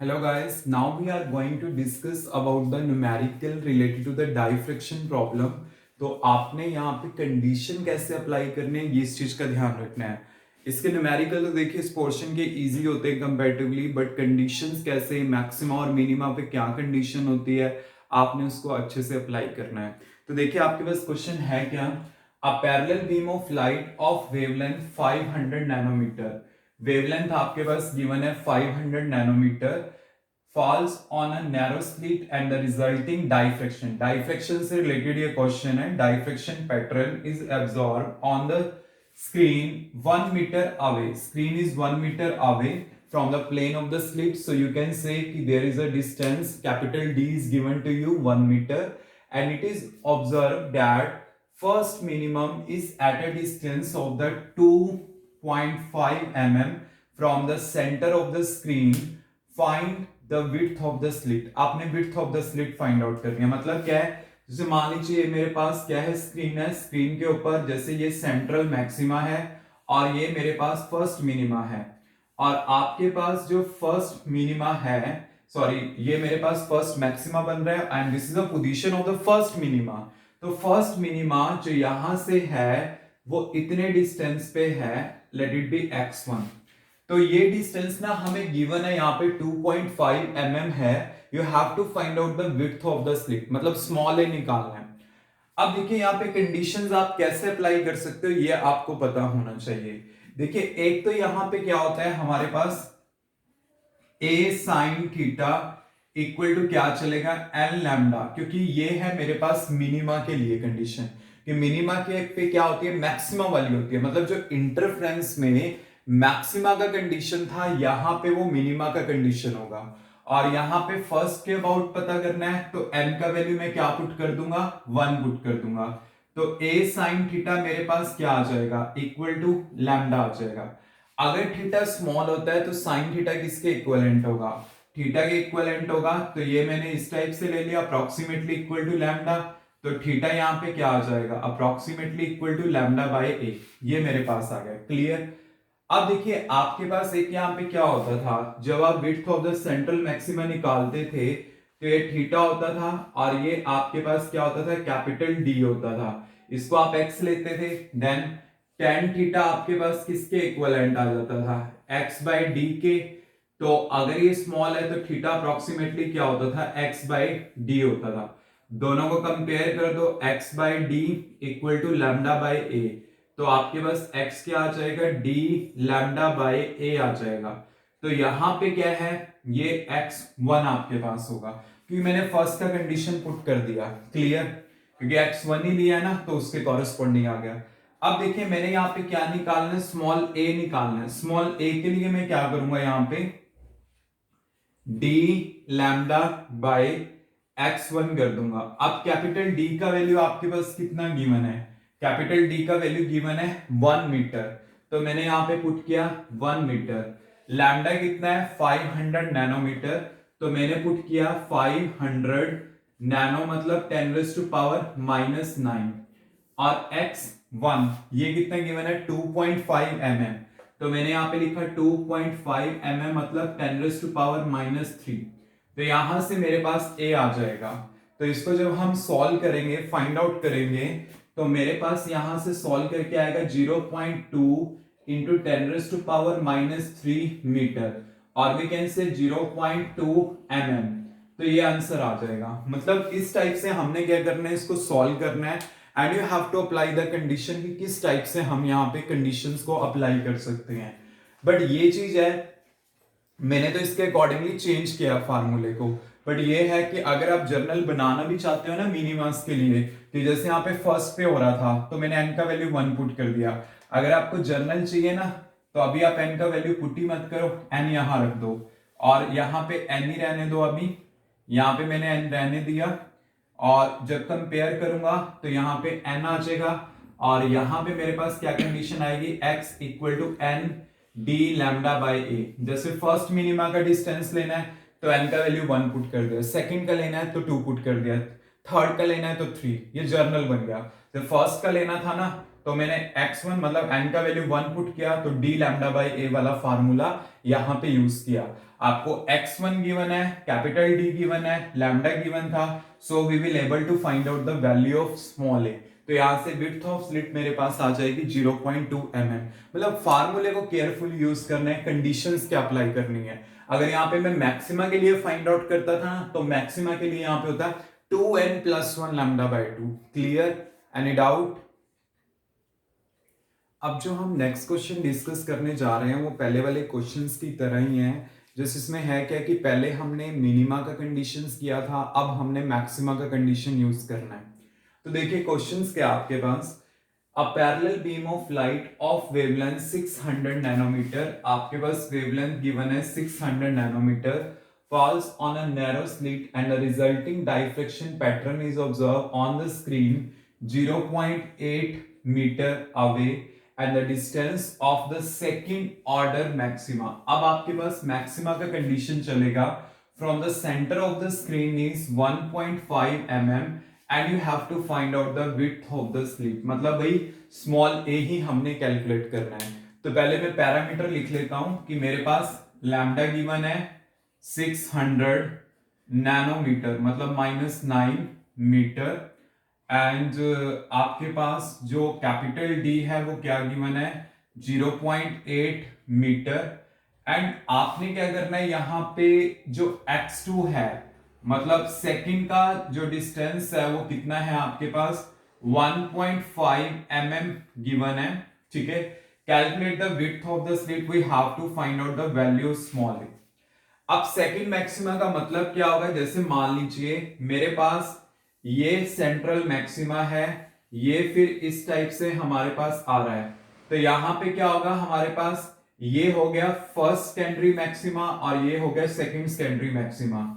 Hello guys, now we are going to discuss about the numerical related to the diffraction problem. तो आपने यहाँ पे condition कैसे apply करने हैं ये इस चीज का ध्यान रखना है। इसके न्यूमेरिकल तो देखिए इस पोर्शन के इजी होते हैं कंपैरेटिवली, बट कंडीशंस कैसे, मैक्सिमा और मिनिमा पे क्या कंडीशन होती है, आपने उसको अच्छे से अप्लाई करना है। तो देखिए आपके पास क्वेश्चन है क्या, a parallel beam of light of wavelength 500 nanometre, wavelength आपके पास गिवन है 500 nanometre, falls on a narrow slit and the resulting diffraction से रिलेटेड ये क्वेश्चन है। diffraction pattern is absorbed on the screen 1 meter away, screen is 1 meter away from the plane of the slit, so you can say कि there is a distance capital D is given to you 1 meter and it is observed that first minimum is at a distance of the 2.5 mm from the center of the screen. Find the width of the slit, आपने width of the slit find out करनी है। मतलब क्या है, जैसे मान लीजिए मेरे पास क्या है, स्क्रीन है, स्क्रीन के ऊपर जैसे ये सेंट्रल मैक्सिमा है और ये मेरे पास फर्स्ट मिनिमा है, और आपके पास जो फर्स्ट मिनिमा है, सॉरी ये मेरे पास फर्स्ट मैक्सिमा बन रहा है and this is the position of the first minima. तो फर्स्ट मिनिमा जो यहां से है वो इतने डिस्टेंस पे है, लेट इट बी x1। तो ये डिस्टेंस ना हमें गिवन है यहाँ पे 2.5 mm है। You have to find out the width of the slit, मतलब स्मॉल ए निकालना है। अब देखिए यहाँ पे कंडीशंस आप कैसे अप्लाई कर सकते हो ये आपको पता होना चाहिए। देखिए एक तो यहाँ पे क्या होता है हमारे पास a sin theta equal to क्या चलेगा, एल लैम्डा, क्योंकि ये है मेरे पास मिनिमा के लिए कंडीशन कि मिनिमा के पे क्या होती है, मैक्सिमा वाली होती है। मतलब जो इंटरफ्रेंस में मैक्सिमा का कंडीशन था यहां पे वो मिनिमा का कंडीशन होगा, और यहां पे फर्स्ट के अबाउट पता करना है तो n का वैल्यू मैं क्या पुट कर दूंगा, 1 पुट कर दूंगा। तो a sin थीटा मेरे पास क्या आ जाएगा, इक्वल टू लैम्डा आ जाएगा। अगर थीटा स्मॉल होता है तो साइन थीटा किसके इक्विवेलेंट होगा, थीटा के इक्विवेलेंट होगा। तो ये मैंने इस टाइप से ले लिया, अप्रोक्सीमेटली इक्वल टू लैम्डा। तो थीटा यहाँ पे क्या आ जाएगा, approximately equal to lambda by A, ये मेरे पास आ गया। क्लियर। अब देखिए आपके पास एक यहाँ पे क्या होता था, जब आप width of the central maxima निकालते थे तो ये थीटा होता था और ये आपके पास क्या होता था, कैपिटल डी होता था। इसको आप एक्स लेते थे, देन टेन थीटा आपके पास किसके इक्विवेलेंट आ जाता था, एक्स बाय डी के। तो अगर ये स्मॉल है तो थीटा अप्रोक्सीमेटली क्या होता था, एक्स बाय डी होता था। दोनों को कंपेयर कर दो, x by D equal to lambda by A, तो आपके पास x क्या आ जाएगा, d लैम्डा बाय a आ जाएगा। तो यहां पे क्या है, ये x1 आपके पास होगा क्योंकि मैंने फर्स्ट का कंडीशन पुट कर दिया। क्लियर, क्योंकि x1 ही लिया है ना तो उसके कॉरेस्पॉन्डिंग आ गया। अब देखिए मैंने यहाँ पे क्या निकालना है, स्मॉल a निकालना है। स्मॉल a के लिए मैं क्या करूंगा, यहाँ पे d लैम्डा बाय x1 कर दूंगा। अब कैपिटल D का वैल्यू आपके पास कितना गिवन है, कैपिटल D का वैल्यू गिवन है 1 मीटर, तो मैंने यहां पे पुट किया 1 मीटर। लैम्डा कितना है 500 नैनोमीटर, तो मैंने पुट किया 500 नैनो, मतलब 10 रेज़ टू पावर -9, और x1 ये कितना गिवन है 2.5 mm, तो मैंने यहां पे लिखा 2.5 mm मतलब 10 रेज़ टू पावर -3। तो यहां से मेरे पास a आ जाएगा। तो इसको जब हम सॉल्व करेंगे, फाइंड आउट करेंगे, तो मेरे पास यहां से सॉल्व करके आएगा 0.2 into 10 raise to power -3 metre, और वी कैन से 0.2 mm। तो ये आंसर आ जाएगा। मतलब इस टाइप से हमने क्या करना है, इसको सॉल्व करना है and you have to apply the condition कि किस टाइप से हम यहाँ पे कंडीशंस को अप्लाई कर सकते हैं। बट ये चीज है, मैंने तो इसके अकॉर्डिंगली चेंज किया फार्मूले को। बट ये है कि अगर आप जर्नल बनाना भी चाहते हो ना मिनिमास के लिए, तो जैसे यहाँ पे फर्स्ट पे हो रहा था तो मैंने n का वैल्यू 1 पुट कर दिया। अगर आपको जर्नल चाहिए ना तो अभी आप n का वैल्यू पुट ही मत करो, n यहाँ रख दो और यहाँ पे n ही रहने दो। अभी यहाँ पे मैंने n रहने दिया, और जब कंपेयर करूंगा तो यहाँ पे n आ जाएगा, और यहाँ पे मेरे पास क्या कंडीशन आएगी, x equal to n d lambda by a। जैसे फर्स्ट मिनिमा का डिस्टेंस लेना है तो n का वैल्यू 1 पुट कर दिया, सेकंड का लेना है तो 2 पुट कर दिया, थर्ड का लेना है तो 3, ये जर्नल बन गया। जब फर्स्ट का लेना था ना तो मैंने x1 मतलब n का वैल्यू 1 पुट किया, तो d लैम्डा बाय a वाला फार्मूला यहाँ पे यूज किया। आपको x1 गिवन है, कैपिटल D गिवन है, लैम्डा गिवन था, so we will able to find out the value of small a। तो यहां से विड्थ ऑफ स्लिट मेरे पास आ जाएगी 0.2 mm। मतलब फार्मूले को केयरफुली यूज करना है, कंडीशंस क्या अप्लाई करनी है। अगर यहाँ पे मैं मैक्सिमा के लिए फाइंड आउट करता था तो मैक्सिमा के लिए यहाँ पे होता 2n+1 λ/2। क्लियर? Any doubt? अब जो हम नेक्स्ट क्वेश्चन डिस्कस करने जा रहे हैं वो पहले वाले क्वेश्चंस की तरह ही है। जैसे इसमें है क्या कि पहले हमने मिनिमा का कंडीशंस किया था, अब हमने मैक्सिमा का कंडीशन यूज करना है। तो देखिए क्वेश्चंस क्या आपके पास, a parallel beam of light of wavelength 600 nanometer, आपके पास वेवलेंथ गिवन है 600 nanometer, falls on a narrow slit and the resulting diffraction pattern is observed on the screen 0.8 meter away and the distance of the second order maxima। अब आपके पास maxima का condition चलेगा from the center of the screen is 1.5 mm and you have to find out the width of the slit। मतलब भाई small a ही हमने calculate करना है। तो पहले मैं पैरामीटर लिख लेता हूं कि मेरे पास लैम्डा गिवन है 600 नैनोमीटर, मतलब -9 मीटर, एंड आपके पास जो कैपिटल D है वो क्या गिवन है 0.8 मीटर। एंड आपने क्या करना है, यहाँ पे जो x2 है मतलब सेकंड का जो डिस्टेंस है वो कितना है आपके पास 1.5 mm गिवन है। ठीक है, calculate the width of the slit, we have to find out the value small a। अब सेकंड मैक्सिमा का मतलब क्या होगा, जैसे मान लीजिए मेरे पास ये सेंट्रल मैक्सिमा है, ये फिर इस टाइप से हमारे पास आ रहा है, तो यहां पे क्या होगा हमारे पास, ये हो गया फर्स्ट सेकेंडरी मैक्सिमा और ये हो गया सेकंड सेकेंडरी मैक्सिमा।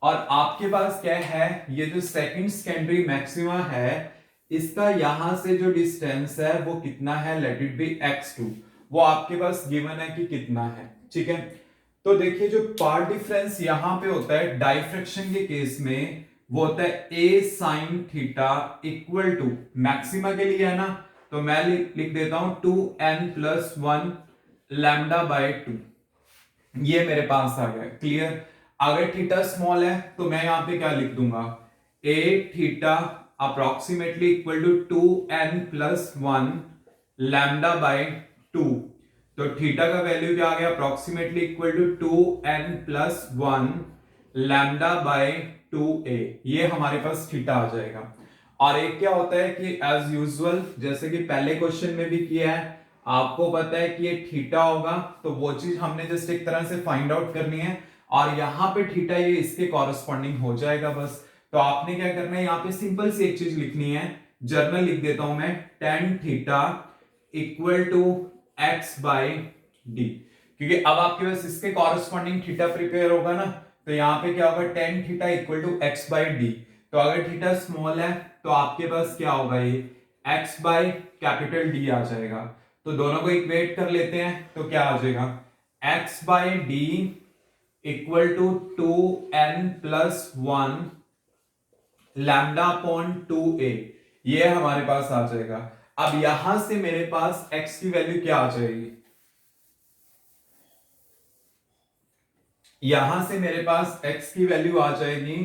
और आपके पास क्या है, ये जो सेकंड सेकेंडरी मैक्सिमा है इसका यहां से जो डिस्टेंस है वो कितना है, लेट इट बी x2, वो आपके पास गिवन है कि कितना है। ठीक है, तो देखिए जो पार्ट डिफरेंस यहां पे होता है डाइफ्रैक्शन के केस में वो होता है a sin theta equal to, maxima के लिए है ना, तो मैं लिख देता हूं 2n+1 λ/2। ये मेरे पास आ गया। क्लियर? अगर थीटा स्मॉल है तो मैं यहां पे क्या लिख दूंगा, a theta approximately equal to 2n+1 λ/2। तो थीटा का वैल्यू क्या आ गया, approximately equal to 2n+1 λ/2a। ये हमारे पास थीटा आ जाएगा। और एक क्या होता है कि एज यूजुअल जैसे कि पहले क्वेश्चन में भी किया है, आपको पता है कि ये थीटा होगा, तो वो चीज हमने जस्ट एक तरह से फाइंड आउट करनी है, और यहाँ पे थीटा ये इसके कॉरेस्पॉन्डिंग हो जाएगा बस। तो आपने क्या करना है, यहाँ पे सिंपल सी एक चीज लिखनी है, जर्नल लिख देता हूं मैं, tan theta equal to x/d, क्योंकि अब आपके पास इसके कॉरेस्पॉन्डिंग थीटा प्रिपेयर होगा ना, तो यहाँ पे क्या होगा tan theta equal to x/d। तो अगर थीटा स्मॉल है तो आपके पास क्या होगा, ये x/कैपिटल D आ जाएगा। तो दोनों को इक्वेट कर लेते हैं, तो क्या आ जाएगा x/d equal to 2n+1 λ/2a, ये हमारे पास आ जाएगा। अब यहां से मेरे पास x की वैल्यू क्या आ जाएगी, यहां से मेरे पास x की वैल्यू आ जाएगी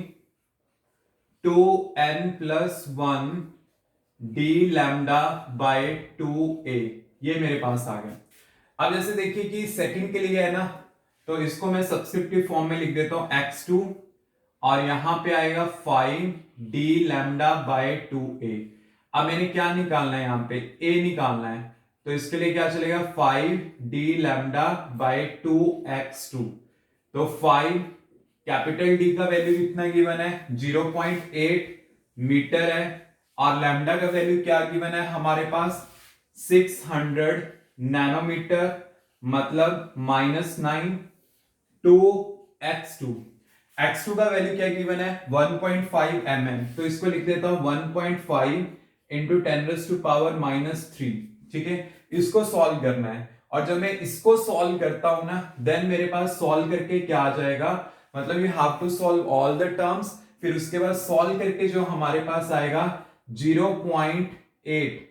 2n+1 d λ/2a, ये मेरे पास आ गया। अब जैसे देखिए कि सेकंड के लिए है ना, तो इसको मैं सब्स्टिट्यूटिव फॉर्म में लिख देता हूं x2, और यहां पे आएगा 5d λ/2a। अब मैंने क्या निकालना है, यहां पे a निकालना है, तो इसके लिए क्या चलेगा 5d λ/2x2। तो 5 कैपिटल D का वैल्यू कितना गिवन है 0.8 मीटर है, और लैम्डा का वैल्यू क्या गिवन है हमारे पास 600 नैनोमीटर, मतलब -9 टू x2। x2 का वैल्यू क्या गिवन है 1.5 mm, तो इसको लिख देता हूं 1.5 इंटू 10⁻⁻3। ठीक है, इसको सॉल्व करना है, और जब मैं इसको सॉल्व करता हूं ना, देन मेरे पास सॉल्व करके क्या आ जाएगा, मतलब you have to solve all the terms, फिर उसके बाद सॉल्व करके जो हमारे पास आएगा 0.8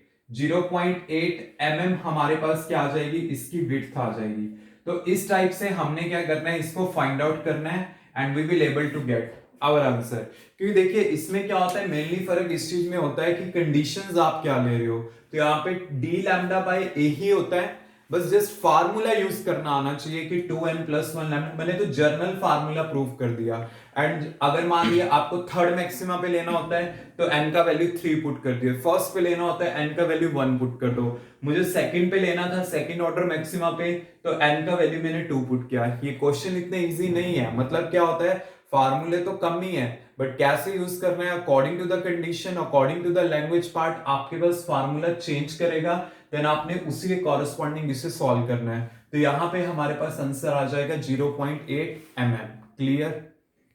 mm हमारे पास क्या आ जाएगी, इसकी विड्थ आ जाएगी। तो तो इस टाइप से हमने क्या करना है, इसको फाइंड आउट करना है and we will able to get our answer. क्योंकि देखिए इसमें क्या होता है, मेनली फर्क इस चीज में होता है कि कंडीशंस आप क्या ले रहे हो। तो यहाँ पे डी लैम्डा बाय ए ही होता है, बस जस्ट फार्मूला यूज करना आना चाहिए कि 2n+1 लैम्डा। मैंने तो जर्नल फार्मूला प्रूव कर दिया। एंड अगर मान लिया आपको थर्ड मैक्सिमा पे लेना होता है तो n का वैल्यू 3 पुट कर दिया, फर्स्ट पे लेना होता है n का वैल्यू 1 पुट कर दो। मुझे सेकंड पे लेना था सेकंड ऑर्डर मैक्सिमा पे, तो n का वैल्यू मैंने 2 पुट किया। ये क्वेश्चन इतने इजी नहीं है, मतलब क्या होता है फार्मूले तो कम ही है बट कैसे यूज करना है according to the condition, according to the language part आपके पास फार्मूला चेंज करेगा, देन आपने उसी के कॉरेस्पॉन्डिंग इसे सॉल्व करना है। तो यहाँ पे हमारे पास आंसर आ जाएगा 0.8 mm। क्लियर?